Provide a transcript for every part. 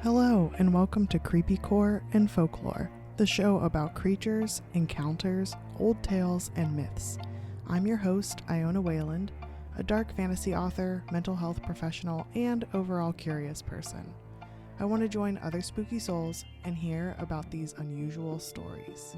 Hello, and welcome to Creepycore and Folklore, the show about creatures, encounters, old tales, and myths. I'm your host, Iona Wayland, a dark fantasy author, mental health professional, and overall curious person. I want to join other spooky souls and hear about these unusual stories.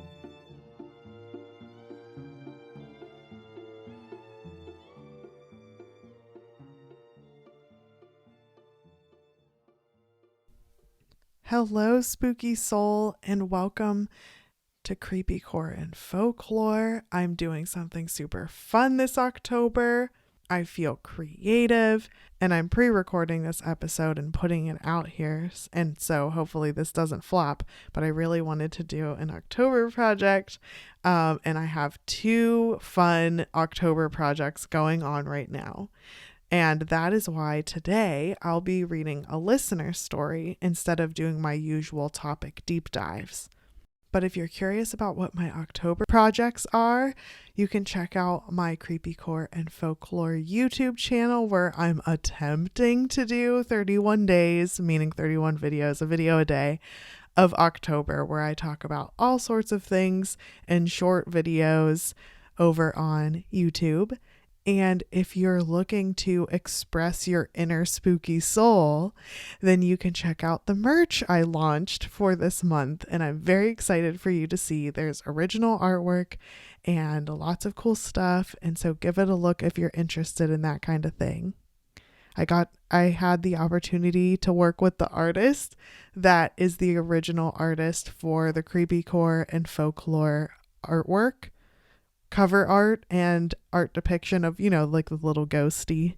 Hello, spooky soul, and welcome to Creepycore and Folklore. I'm doing something super fun this October. I feel creative, and I'm pre-recording this episode and putting it out here, and so hopefully this doesn't flop, but I really wanted to do an October project, and I have two fun October projects going on right now. And that is why today I'll be reading a listener story instead of doing my usual topic deep dives. But if you're curious about what my October projects are, you can check out my Creepycore and Folklore YouTube channel where I'm attempting to do 31 days, meaning 31 videos, a video a day, of October, where I talk about all sorts of things in short videos over on YouTube. And if you're looking to express your inner spooky soul, then you can check out the merch I launched for this month. And I'm very excited for you to see. There's original artwork and lots of cool stuff. And so give it a look if you're interested in that kind of thing. I had the opportunity to work with the artist that is the original artist for the Creepycore and Folklore artwork. Cover art and art depiction of, like the little ghosty.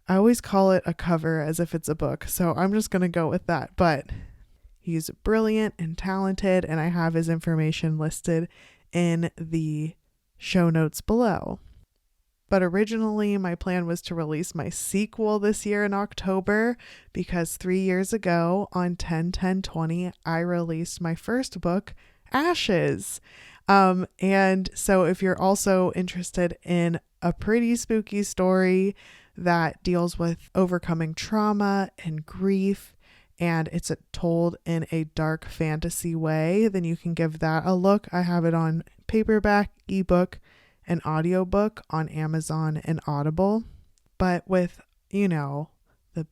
I always call it a cover as if it's a book, so I'm just going to go with that. But he's brilliant and talented, and I have his information listed in the show notes below. But originally, my plan was to release my sequel this year in October because 3 years ago on 10/10/20, I released my first book, Ashes. And so if you're also interested in a pretty spooky story that deals with overcoming trauma and grief, and it's told in a dark fantasy way, then you can give that a look. I have it on paperback, ebook, and audiobook on Amazon and Audible. But with, the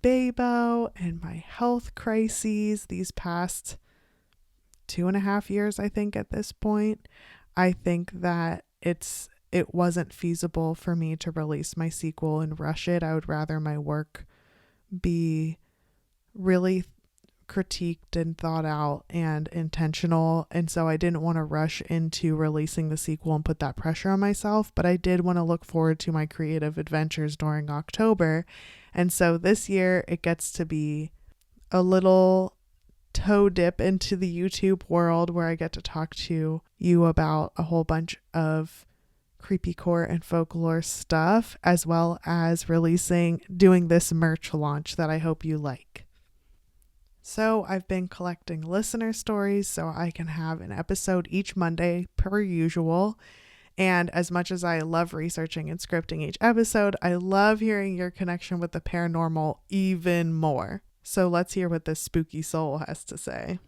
babo and my health crises these past 2.5 years, I think at this point, I think that it wasn't feasible for me to release my sequel and rush it. I would rather my work be really critiqued and thought out and intentional. And so I didn't want to rush into releasing the sequel and put that pressure on myself, but I did want to look forward to my creative adventures during October. And so this year it gets to be a little toe dip into the YouTube world where I get to talk to you about a whole bunch of Creepycore and Folklore stuff, as well as doing this merch launch that I hope you like. So I've been collecting listener stories so I can have an episode each Monday per usual. And as much as I love researching and scripting each episode, I love hearing your connection with the paranormal even more. So let's hear what this spooky soul has to say.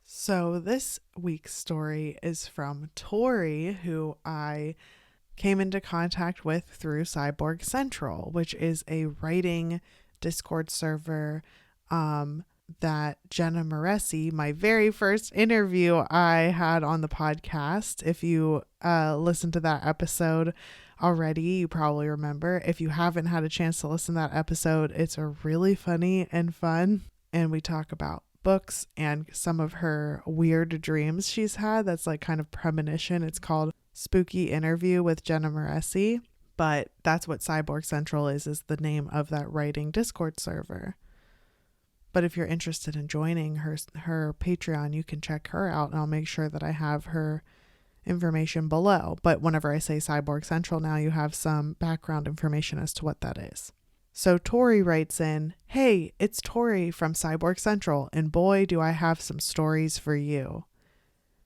So this week's story is from Tori, who I came into contact with through Cyborg Central, which is a writing Discord server that Jenna Moresi, my very first interview I had on the podcast. If you listened to that episode already, you probably remember. If you haven't had a chance to listen to that episode, it's a really funny and fun. And we talk about books and some of her weird dreams she's had. That's like kind of premonition. It's called Spooky Interview with Jenna Moresi. But that's what Cyborg Central is the name of that writing Discord server. But if you're interested in joining her Patreon, you can check her out, and I'll make sure that I have her information below. But whenever I say Cyborg Central now, you have some background information as to what that is. So Tori writes in, "Hey, it's Tori from Cyborg Central, and boy, do I have some stories for you.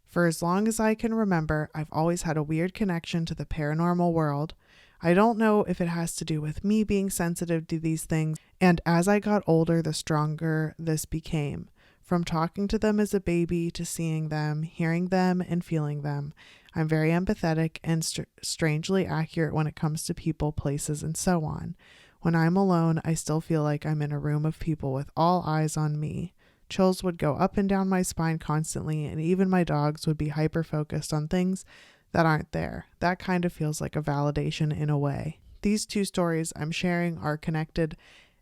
For as long as I can remember, I've always had a weird connection to the paranormal world. I don't know if it has to do with me being sensitive to these things, and as I got older, the stronger this became. From talking to them as a baby to seeing them, hearing them, and feeling them, I'm very empathetic and strangely accurate when it comes to people, places, and so on. When I'm alone, I still feel like I'm in a room of people with all eyes on me. Chills would go up and down my spine constantly, and even my dogs would be hyper-focused on things that aren't there. That kind of feels like a validation in a way. These two stories I'm sharing are connected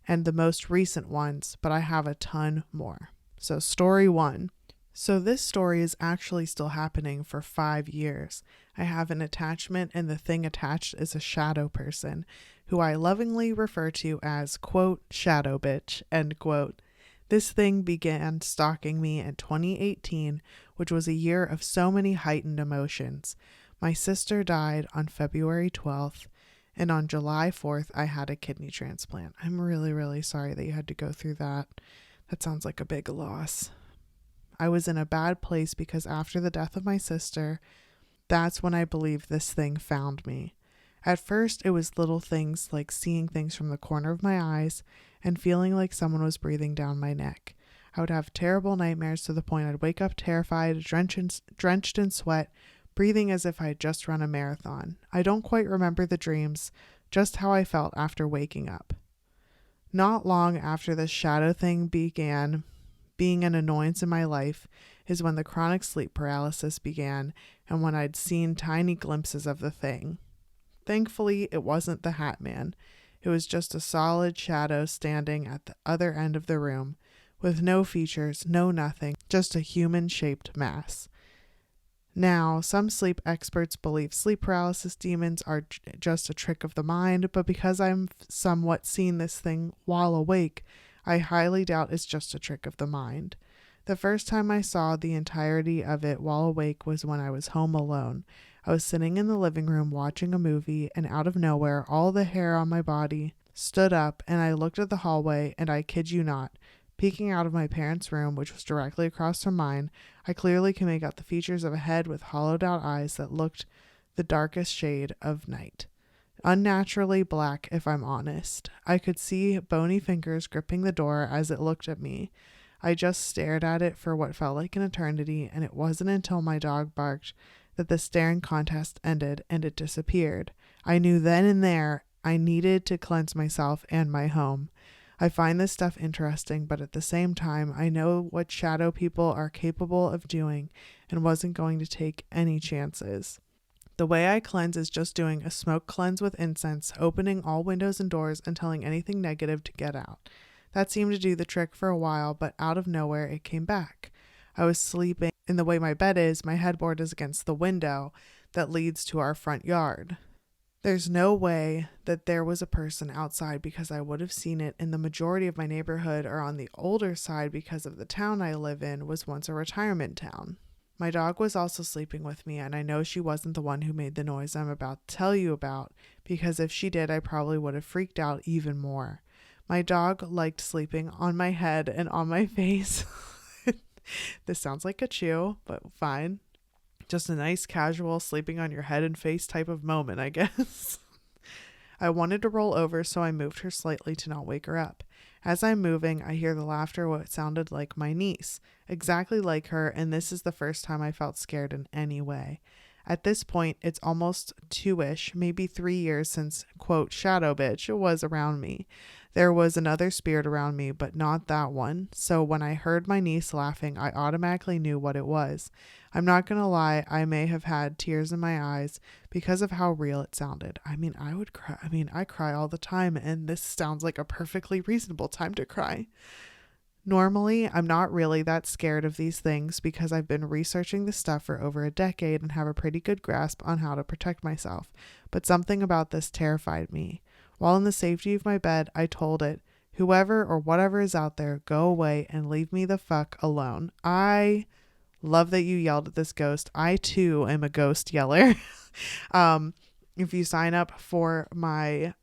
and the most recent ones, but I have a ton more. So story 1. So this story is actually still happening for 5 years. I have an attachment, and the thing attached is a shadow person who I lovingly refer to as, quote, shadow bitch, end quote. This thing began stalking me in 2018, which was a year of so many heightened emotions. My sister died on February 12th, and on July 4th, I had a kidney transplant. I'm really, really sorry that you had to go through that. That sounds like a big loss. I was in a bad place because after the death of my sister, that's when I believe this thing found me. At first, it was little things like seeing things from the corner of my eyes and feeling like someone was breathing down my neck. I would have terrible nightmares to the point I'd wake up terrified, drenched in sweat, breathing as if I had just run a marathon. I don't quite remember the dreams, just how I felt after waking up. Not long after this shadow thing began being an annoyance in my life is when the chronic sleep paralysis began and when I'd seen tiny glimpses of the thing. Thankfully, it wasn't the Hat Man. It was just a solid shadow standing at the other end of the room, with no features, no nothing, just a human-shaped mass. Now, some sleep experts believe sleep paralysis demons are just a trick of the mind, but because I'm somewhat seen this thing while awake, I highly doubt it's just a trick of the mind. The first time I saw the entirety of it while awake was when I was home alone. I was sitting in the living room watching a movie, and out of nowhere, all the hair on my body stood up, and I looked at the hallway, and I kid you not, peeking out of my parents' room, which was directly across from mine, I clearly can make out the features of a head with hollowed-out eyes that looked the darkest shade of night. Unnaturally black, if I'm honest. I could see bony fingers gripping the door as it looked at me. I just stared at it for what felt like an eternity, and it wasn't until my dog barked that the staring contest ended and it disappeared. I knew then and there I needed to cleanse myself and my home. I find this stuff interesting, but at the same time, I know what shadow people are capable of doing and wasn't going to take any chances. The way I cleanse is just doing a smoke cleanse with incense, opening all windows and doors and telling anything negative to get out. That seemed to do the trick for a while, but out of nowhere it came back. I was sleeping, and the way my bed is, my headboard is against the window that leads to our front yard. There's no way that there was a person outside because I would have seen it, and the majority of my neighborhood are on the older side because of the town I live in was once a retirement town. My dog was also sleeping with me, and I know she wasn't the one who made the noise I'm about to tell you about, because if she did, I probably would have freaked out even more. My dog liked sleeping on my head and on my face. This sounds like a chew, but fine. Just a nice casual sleeping on your head and face type of moment, I guess. I wanted to roll over, so I moved her slightly to not wake her up. As I'm moving, I hear the laughter what sounded like my niece, exactly like her, and this is the first time I felt scared in any way. At this point, it's almost 2-ish, maybe 3 years since, quote, shadow bitch was around me. There was another spirit around me, but not that one. So when I heard my niece laughing, I automatically knew what it was. I'm not going to lie, I may have had tears in my eyes because of how real it sounded. I mean, I would cry. I cry all the time, and this sounds like a perfectly reasonable time to cry. Normally, I'm not really that scared of these things because I've been researching this stuff for over a decade and have a pretty good grasp on how to protect myself, but something about this terrified me. While in the safety of my bed, I told it, whoever or whatever is out there, go away and leave me the fuck alone. I love that you yelled at this ghost. I too am a ghost yeller. If you sign up for my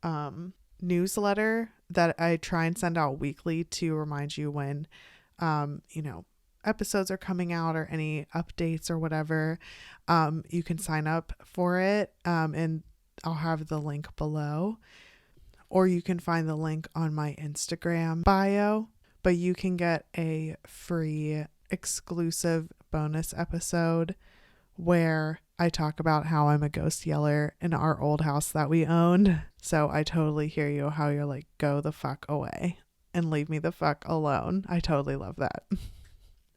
newsletter that I try and send out weekly to remind you when, episodes are coming out or any updates or whatever, you can sign up for it. And I'll have the link below, or you can find the link on my Instagram bio. but you can get a free exclusive bonus episode where I talk about how I'm a ghost yeller in our old house that we owned. So I totally hear you, how you're like, go the fuck away and leave me the fuck alone. I totally love that.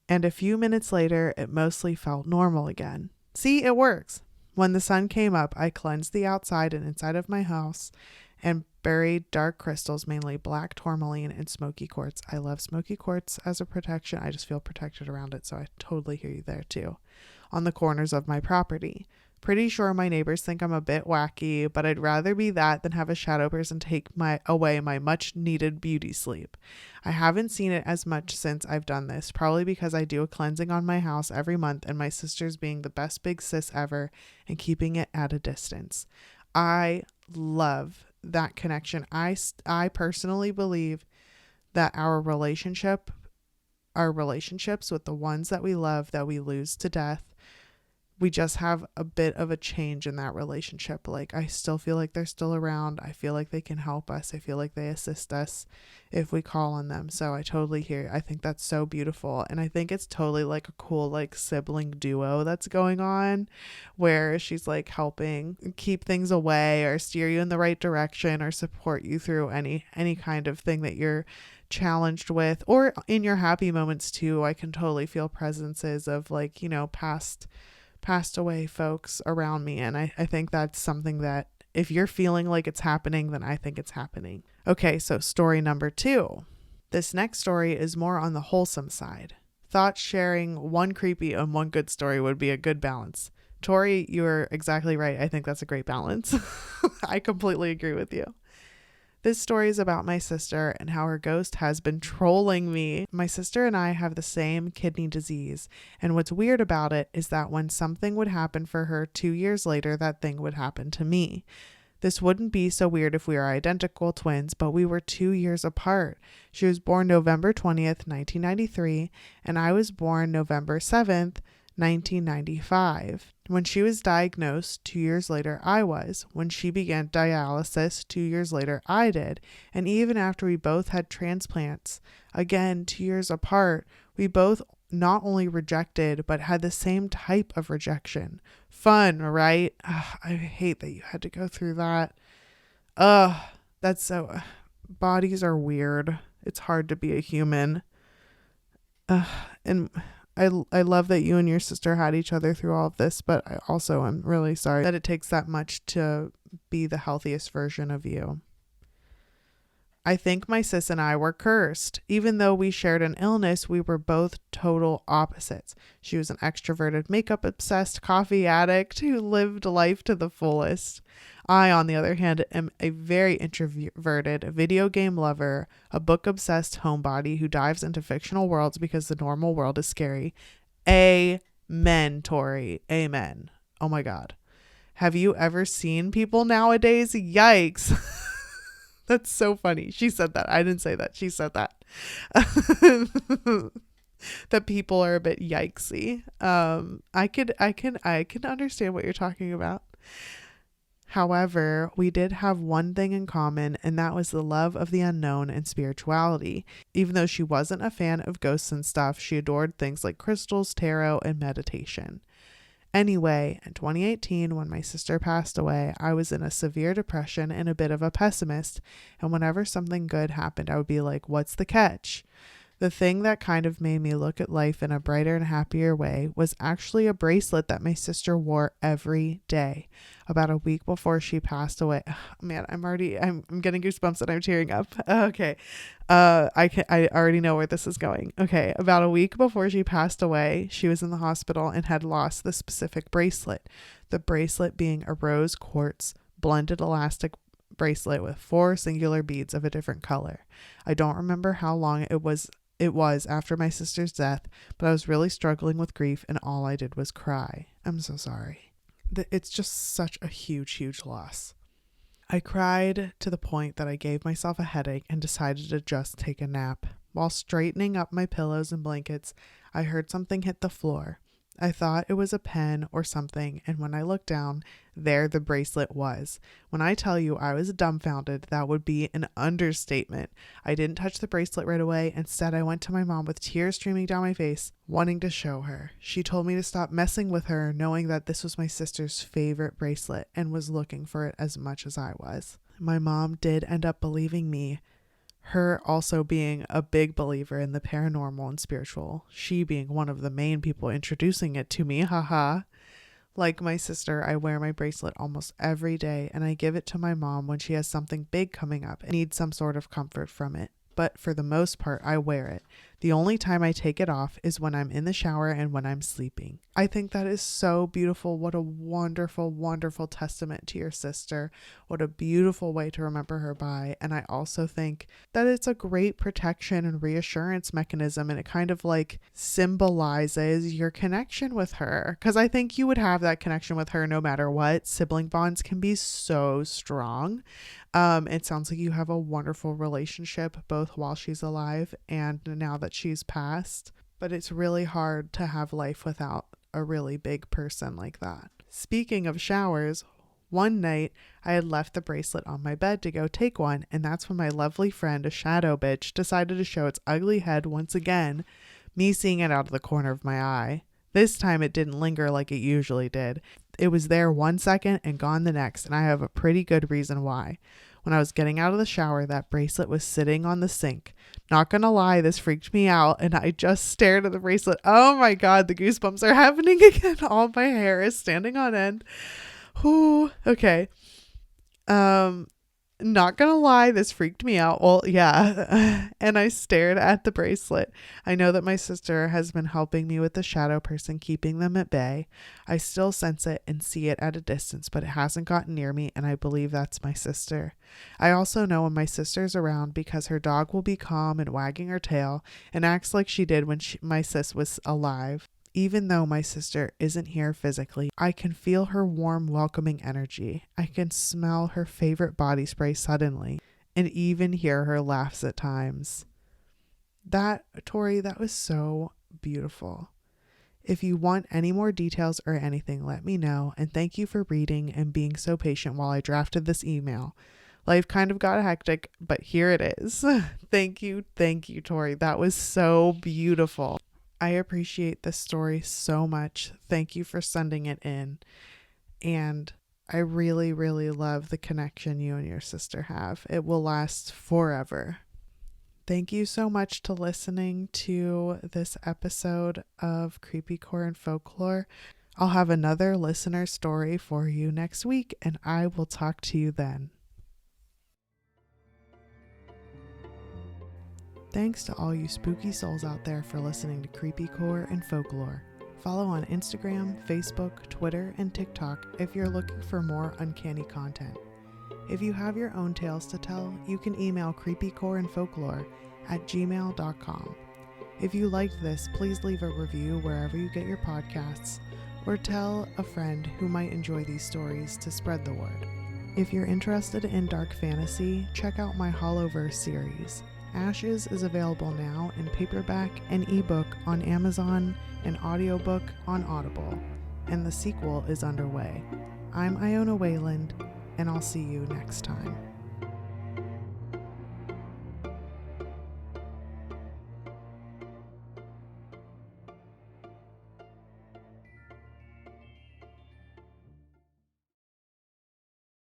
And a few minutes later, it mostly felt normal again. See, it works. When the sun came up, I cleansed the outside and inside of my house and buried dark crystals, mainly black tourmaline and smoky quartz. I love smoky quartz as a protection. I just feel protected around it, so I totally hear you there too. On the corners of my property. Pretty sure my neighbors think I'm a bit wacky, but I'd rather be that than have a shadow person take away my much needed beauty sleep. I haven't seen it as much since I've done this, probably because I do a cleansing on my house every month and my sister's being the best big sis ever and keeping it at a distance. I love that connection. I personally believe that our relationships with the ones that we love, that we lose to death, we just have a bit of a change in that relationship. Like, I still feel like they're still around. I feel like they can help us. I feel like they assist us if we call on them. So I totally hear. I think that's so beautiful. And I think it's totally like a cool, like, sibling duo that's going on, where she's like helping keep things away or steer you in the right direction or support you through any kind of thing that you're challenged with, or in your happy moments too. I can totally feel presences of, like, you know, passed away folks around me. And I think that's something that if you're feeling like it's happening, then I think it's happening. Okay, so story number 2. This next story is more on the wholesome side. Thought sharing one creepy and one good story would be a good balance. Tori, you're exactly right. I think that's a great balance. I completely agree with you. This story is about my sister and how her ghost has been trolling me. My sister and I have the same kidney disease, and what's weird about it is that when something would happen for her 2 years later, that thing would happen to me. This wouldn't be so weird if we were identical twins, but we were 2 years apart. She was born November 20th, 1993, and I was born November 7th, 1995. When she was diagnosed, 2 years later, I was. When she began dialysis, 2 years later, I did. And even after we both had transplants, again, 2 years apart, we both not only rejected, but had the same type of rejection. Fun, right? Ugh, I hate that you had to go through that. That's so... Bodies are weird. It's hard to be a human. And I love that you and your sister had each other through all of this, but I also am really sorry that it takes that much to be the healthiest version of you. I think my sis and I were cursed. Even though we shared an illness, we were both total opposites. She was an extroverted, makeup-obsessed coffee addict who lived life to the fullest. I, on the other hand, am a very introverted video game lover, a book-obsessed homebody who dives into fictional worlds because the normal world is scary. Amen, Tori. Amen. Oh my God. Have you ever seen people nowadays? Yikes. That's so funny. She said that. I didn't say that. She said that. That people are a bit yikesy. I can understand what you're talking about. However, we did have one thing in common, and that was the love of the unknown and spirituality. Even though she wasn't a fan of ghosts and stuff, she adored things like crystals, tarot, and meditation. Anyway, in 2018, when my sister passed away, I was in a severe depression and a bit of a pessimist, and whenever something good happened, I would be like, what's the catch? The thing that kind of made me look at life in a brighter and happier way was actually a bracelet that my sister wore every day. About a week before she passed away. Oh, man, I'm getting goosebumps and I'm tearing up. Okay. I already know where this is going. Okay. About a week before she passed away, she was in the hospital and had lost the specific bracelet. The bracelet being a rose quartz blended elastic bracelet with 4 singular beads of a different color. I don't remember how long it was after my sister's death, but I was really struggling with grief and all I did was cry. I'm so sorry. It's just such a huge loss. I cried to the point that I gave myself a headache and decided to just take a nap. While straightening up my pillows and blankets, I heard something hit the floor. I thought it was a pen or something, and when I looked down, there the bracelet was. When I tell you I was dumbfounded, that would be an understatement. I didn't touch the bracelet right away. Instead, I went to my mom with tears streaming down my face, wanting to show her. She told me to stop messing with her, knowing that this was my sister's favorite bracelet and was looking for it as much as I was. My mom did end up believing me, her also being a big believer in the paranormal and spiritual, she being one of the main people introducing it to me, haha. Like my sister, I wear my bracelet almost every day, and I give it to my mom when she has something big coming up and needs some sort of comfort from it. But for the most part, I wear it. The only time I take it off is when I'm in the shower and when I'm sleeping. I think that is so beautiful. What a wonderful, wonderful testament to your sister. What a beautiful way to remember her by. And I also think that it's a great protection and reassurance mechanism, and it kind of like symbolizes your connection with her. Because I think you would have that connection with her no matter what. Sibling bonds can be so strong. It sounds like you have a wonderful relationship both while she's alive and now that she's passed, but it's really hard to have life without a really big person like that. Speaking of showers, one night I had left the bracelet on my bed to go take one, and that's when my lovely friend, a shadow bitch, decided to show its ugly head once again, me seeing it out of the corner of my eye. This time it didn't linger like it usually did. It was there 1 second and gone the next, and I have a pretty good reason why. When I was getting out of the shower, that bracelet was sitting on the sink. Not gonna lie, this freaked me out, and I just stared at the bracelet. Oh my god, the goosebumps are happening again. All my hair is standing on end. Whew. Okay. Not gonna lie, this freaked me out. Well, yeah. And I stared at the bracelet. I know that my sister has been helping me with the shadow person, keeping them at bay. I still sense it and see it at a distance, but it hasn't gotten near me, and I believe that's my sister. I also know when my sister's around because her dog will be calm and wagging her tail and acts like she did when my sis was alive. Even though my sister isn't here physically, I can feel her warm, welcoming energy. I can smell her favorite body spray suddenly, and even hear her laughs at times. Tori, that was so beautiful. If you want any more details or anything, let me know, and thank you for reading and being so patient while I drafted this email. Life kind of got hectic, but here it is. Thank you, Tori. That was so beautiful. I appreciate this story so much. Thank you for sending it in. And I really, really love the connection you and your sister have. It will last forever. Thank you so much to listening to this episode of Creepycore and Folklore. I'll have another listener story for you next week, and I will talk to you then. Thanks to all you spooky souls out there for listening to Creepycore and Folklore. Follow on Instagram, Facebook, Twitter, and TikTok if you're looking for more uncanny content. If you have your own tales to tell, you can email creepycoreandfolklore@gmail.com. If you liked this, please leave a review wherever you get your podcasts, or tell a friend who might enjoy these stories to spread the word. If you're interested in dark fantasy, check out my Hollowverse series. Ashes is available now in paperback and ebook on Amazon and audiobook on Audible, and the sequel is underway. I'm Iona Wayland, and I'll see you next time.